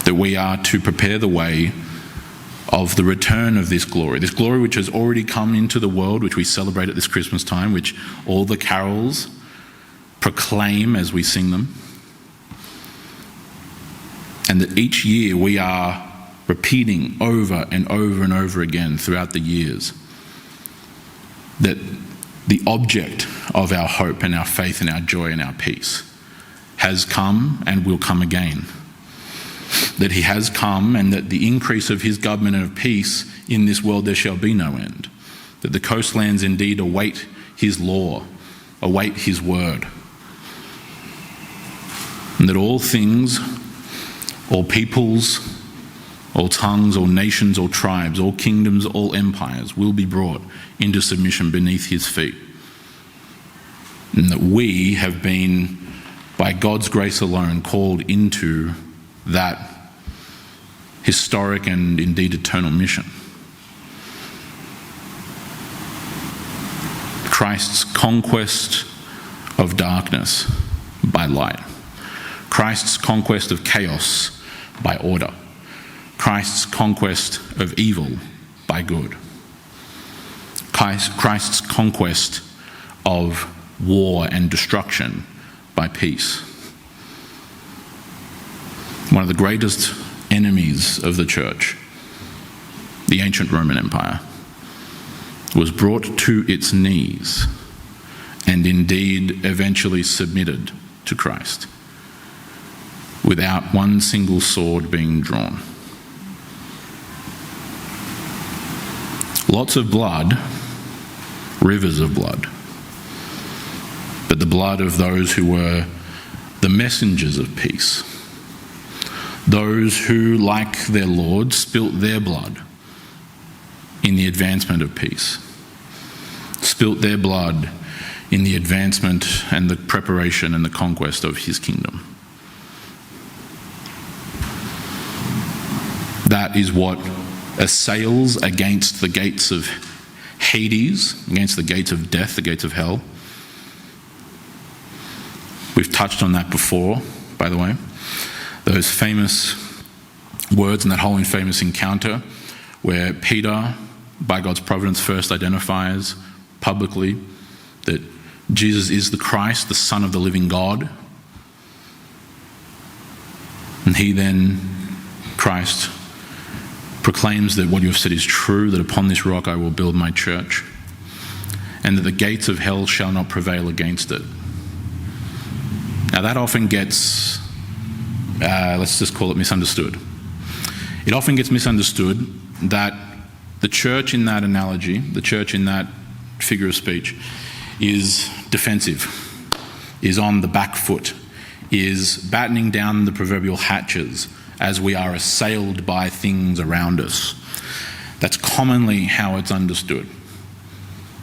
That we are to prepare the way of the return of this glory which has already come into the world, which we celebrate at this Christmas time, which all the carols proclaim as we sing them. And that each year we are repeating over and over and over again throughout the years that the object of our hope and our faith and our joy and our peace has come and will come again. That he has come, and that the increase of his government and of peace in this world there shall be no end. That the coastlands indeed await his law, await his word. And that all things, all peoples, all tongues, all nations, all tribes, all kingdoms, all empires will be brought into submission beneath his feet. And that we have been, by God's grace alone, called into that historic and indeed eternal mission. Christ's conquest of darkness by light. Christ's conquest of chaos by order. Christ's conquest of evil by good. Christ's conquest of war and destruction by peace. One of the greatest enemies of the church, the ancient Roman Empire, was brought to its knees and indeed eventually submitted to Christ without one single sword being drawn. Lots of blood rivers of blood, but the blood of those who were the messengers of peace, those who, like their Lord, spilt their blood in the advancement of peace, spilt their blood in the advancement and the preparation and the conquest of his kingdom. That is what assails against the gates of Hades, against the gates of death, the gates of hell. We've touched on that before, by the way. Those famous words in that whole famous encounter where Peter, by God's providence, first identifies publicly that Jesus is the Christ, the Son of the living God. And he then, Christ, proclaims that what you have said is true, that upon this rock I will build my church, and that the gates of hell shall not prevail against it. Now that often gets, let's just call it misunderstood. It often gets misunderstood that the church in that analogy, the church in that figure of speech, is defensive, is on the back foot, is battening down the proverbial hatches as we are assailed by things around us. That's commonly how it's understood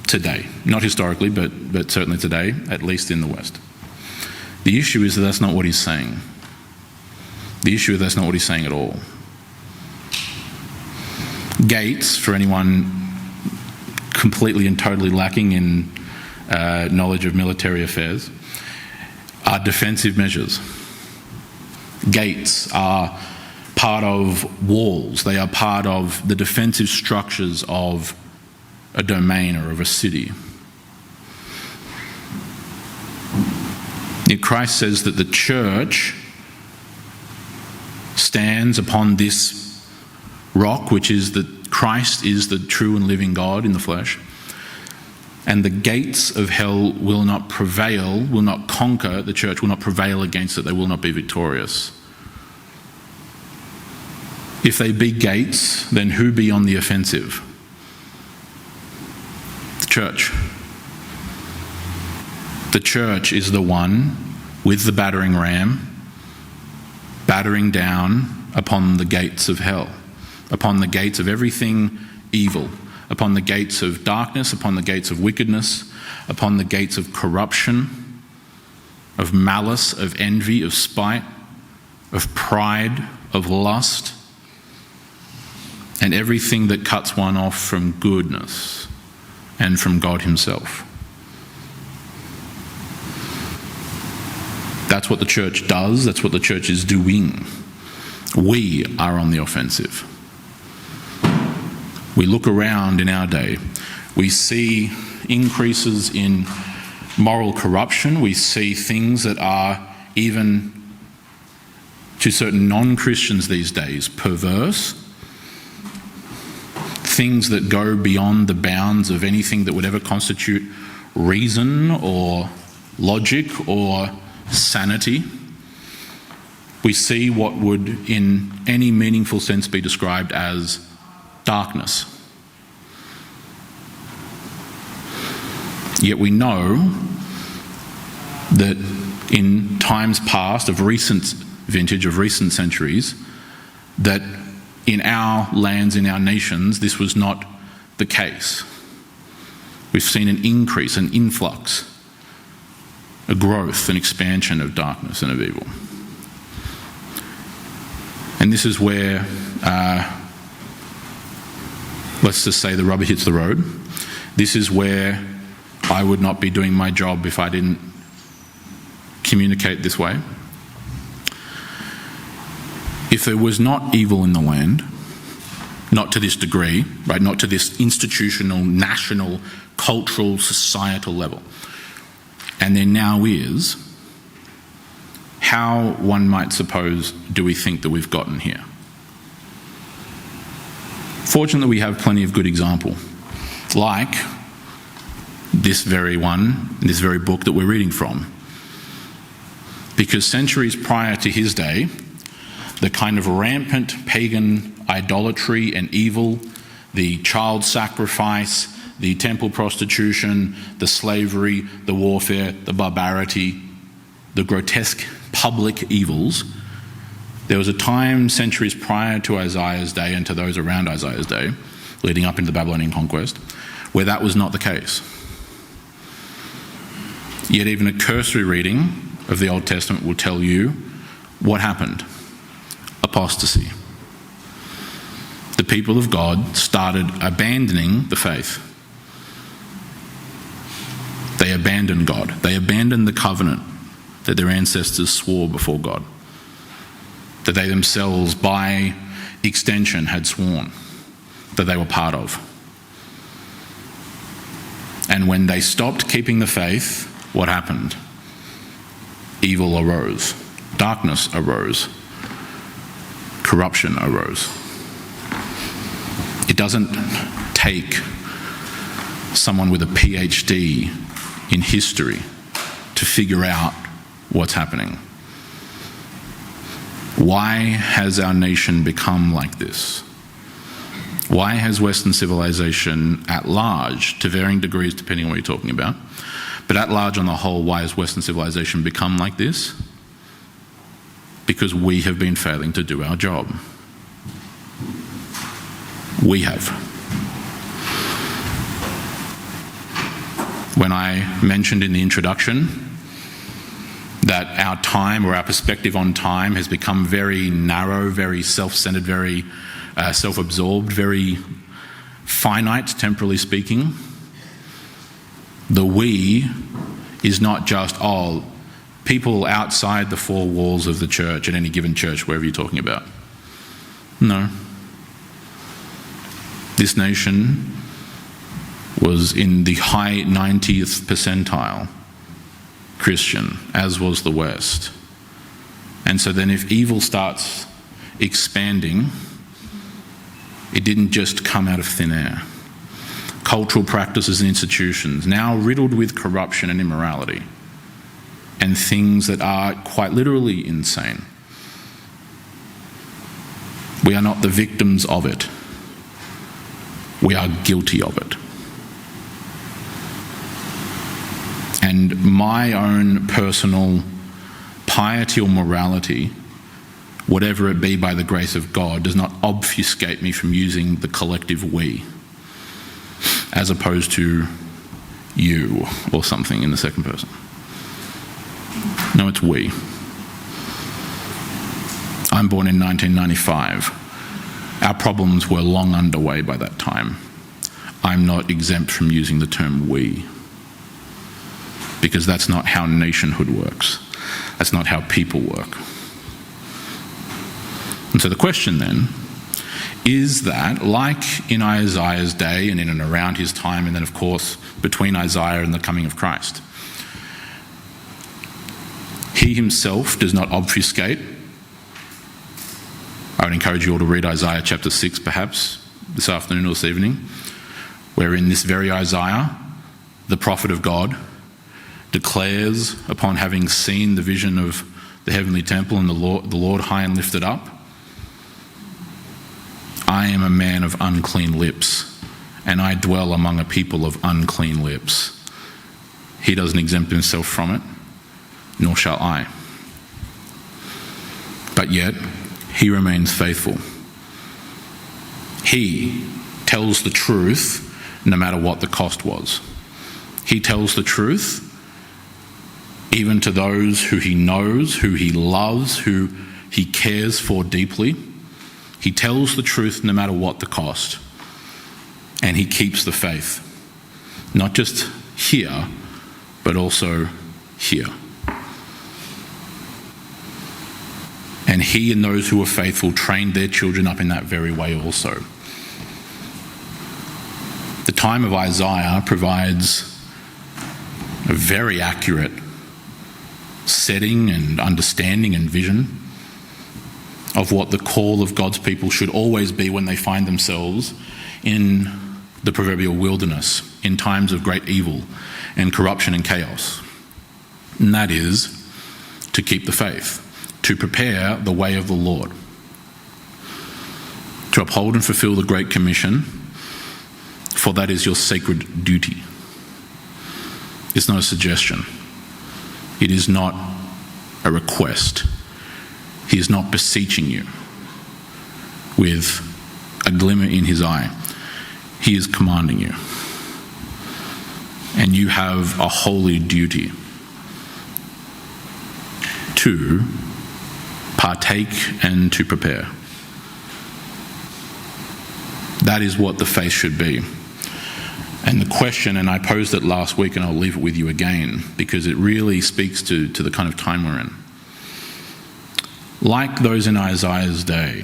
today. Not historically, but certainly today, at least in the West. The issue is that that's not what he's saying. The issue is that's not what he's saying at all. Gates, for anyone completely and totally lacking in knowledge of military affairs, are defensive measures. Gates are part of walls. They are part of the defensive structures of a domain or of a city. Yet Christ says that the church stands upon this rock, which is that Christ is the true and living God in the flesh, and the gates of hell will not prevail, will not conquer the church, will not prevail against it. They will not be victorious. If they be gates, then who be on the offensive? The church. The church is the one with the battering ram, battering down upon the gates of hell, upon the gates of everything evil, upon the gates of darkness, upon the gates of wickedness, upon the gates of corruption, of malice, of envy, of spite, of pride, of lust, and everything that cuts one off from goodness and from God himself. That's what the church does. That's what the church is doing. We are on the offensive. We look around in our day. We see increases in moral corruption. We see things that are, even to certain non-Christians these days, perverse. Things that go beyond the bounds of anything that would ever constitute reason or logic or sanity. We see what would in any meaningful sense be described as darkness. Yet we know that in times past, of recent vintage, of recent centuries, that in our lands, in our nations, this was not the case. We've seen an increase, an influx, a growth, an expansion of darkness and of evil. And this is where, let's just say the rubber hits the road. This is where I would not be doing my job if I didn't communicate this way. If there was not evil in the land, not to this degree, right, not to this institutional, national, cultural, societal level, and there now is, how, one might suppose, do we think that we've gotten here? Fortunately, we have plenty of good example, like this very one, this very book that we're reading from. Because centuries prior to his day, the kind of rampant pagan idolatry and evil, the child sacrifice, the temple prostitution, the slavery, the warfare, the barbarity, the grotesque public evils, there was a time centuries prior to Isaiah's day and to those around Isaiah's day, leading up into the Babylonian conquest, where that was not the case. Yet even a cursory reading of the Old Testament will tell you what happened. Apostasy. The people of God started abandoning the faith. They abandoned God. They abandoned the covenant that their ancestors swore before God, that they themselves, by extension, had sworn that they were part of. And when they stopped keeping the faith, what happened? Evil arose. Darkness arose. Corruption arose. It doesn't take someone with a PhD in history to figure out what's happening. Why has our nation become like this? Why has Western civilization at large, to varying degrees depending on what you're talking about, but at large on the whole, why has Western civilization become like this? Because we have been failing to do our job. We have. When I mentioned in the introduction that our time or our perspective on time has become very narrow, very self-centered, very self-absorbed, very finite, temporally speaking, the we is not just, people outside the four walls of the church, at any given church, wherever you're talking about. No. This nation was in the high 90th percentile Christian, as was the West. And so then if evil starts expanding, it didn't just come out of thin air. Cultural practices and institutions, now riddled with corruption and immorality, and things that are quite literally insane. We are not the victims of it. We are guilty of it. And my own personal piety or morality, whatever it be by the grace of God, does not obfuscate me from using the collective we, as opposed to you or something in the second person. No, it's we. I'm born in 1995. Our problems were long underway by that time. I'm not exempt from using the term we, because that's not how nationhood works. That's not how people work. And so the question then is that, like in Isaiah's day and in and around his time, and then of course between Isaiah and the coming of Christ, he himself does not obfuscate. I would encourage you all to read Isaiah chapter 6 perhaps this afternoon or this evening, where in this very Isaiah, the prophet of God declares, upon having seen the vision of the heavenly temple and the Lord high and lifted up, I am a man of unclean lips, and I dwell among a people of unclean lips. He doesn't exempt himself from it, nor shall I. But yet, he remains faithful. He tells the truth no matter what the cost was. He tells the truth even to those who he knows, who he loves, who he cares for deeply. He tells the truth no matter what the cost. And he keeps the faith. Not just here, but also here. And he and those who are faithful trained their children up in that very way also. The time of Isaiah provides a very accurate setting and understanding and vision of what the call of God's people should always be when they find themselves in the proverbial wilderness, in times of great evil and corruption and chaos. And that is to keep the faith, to prepare the way of the Lord, to uphold and fulfill the Great Commission for that is your sacred duty. It's not a suggestion. It is not a request. He is not beseeching you with a glimmer in his eye. He is commanding you. And you have a holy duty to partake and to prepare. That is what the faith should be. And the question, and I posed it last week and I'll leave it with you again because it really speaks to the kind of time we're in. Like those in Isaiah's day,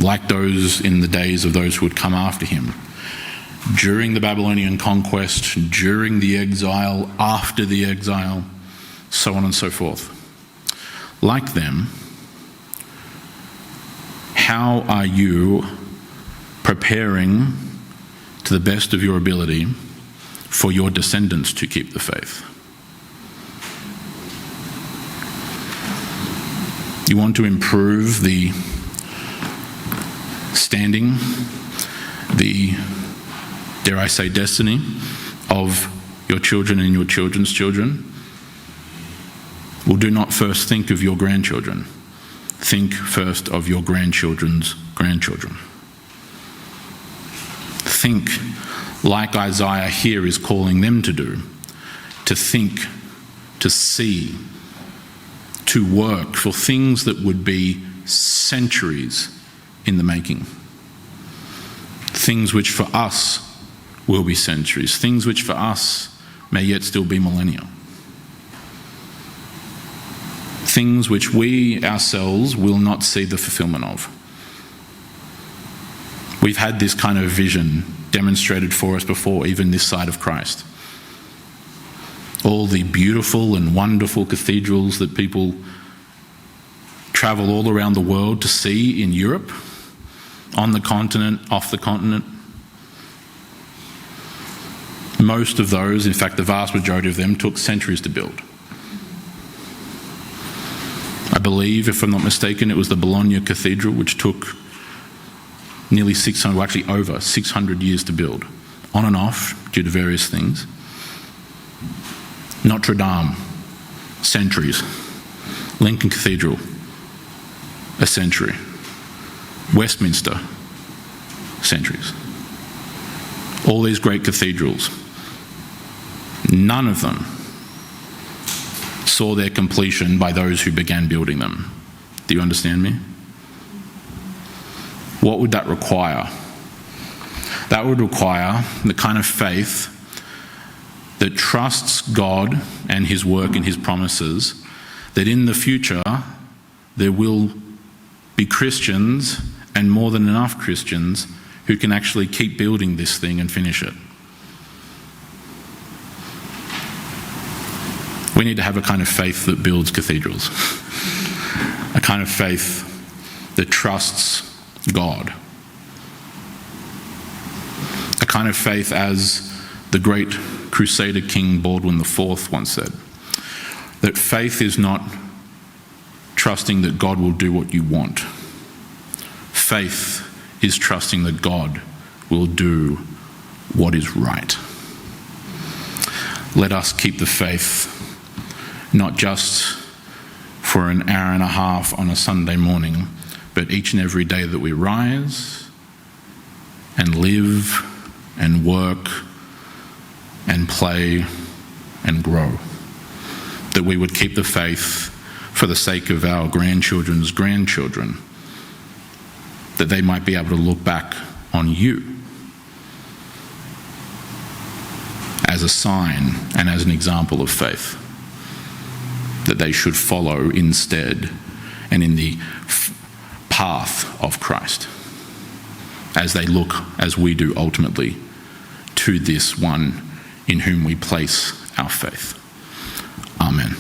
like those in the days of those who would come after him, during the Babylonian conquest, during the exile, after the exile, so on and so forth. Like them, how are you preparing to the best of your ability for your descendants to keep the faith? You want to improve the standing, the, dare I say, destiny of your children and your children's children? Well, do not first think of your grandchildren. Think first of your grandchildren's grandchildren. Think like Isaiah here is calling them to do, to think, to see, to work for things that would be centuries in the making. Things which for us will be centuries, things which for us may yet still be millennia. Things which we ourselves will not see the fulfillment of. We've had this kind of vision demonstrated for us before, even this side of Christ. All the beautiful and wonderful cathedrals that people travel all around the world to see in Europe, on the continent, off the continent. Most of those, in fact the vast majority of them, took centuries to build. I believe, if I'm not mistaken, it was the Bologna Cathedral which took nearly 600, well actually over 600 years to build, on and off due to various things. Notre Dame, centuries. Lincoln Cathedral, a century. Westminster, centuries. All these great cathedrals, none of them saw their completion by those who began building them. Do you understand me? What would that require? That would require the kind of faith that trusts God and his work and his promises, that in the future there will be Christians, and more than enough Christians, who can actually keep building this thing and finish it. We need to have a kind of faith that builds cathedrals. A kind of faith that trusts God. A kind of faith, as the great Crusader King Baldwin IV once said, that faith is not trusting that God will do what you want. Faith is trusting that God will do what is right. Let us keep the faith, not just for an hour and a half on a Sunday morning, but each and every day that we rise and live and work and play and grow. That we would keep the faith for the sake of our grandchildren's grandchildren, that they might be able to look back on you as a sign and as an example of faith that they should follow instead and in the path of Christ, as they look, as we do ultimately, to this one in whom we place our faith. Amen.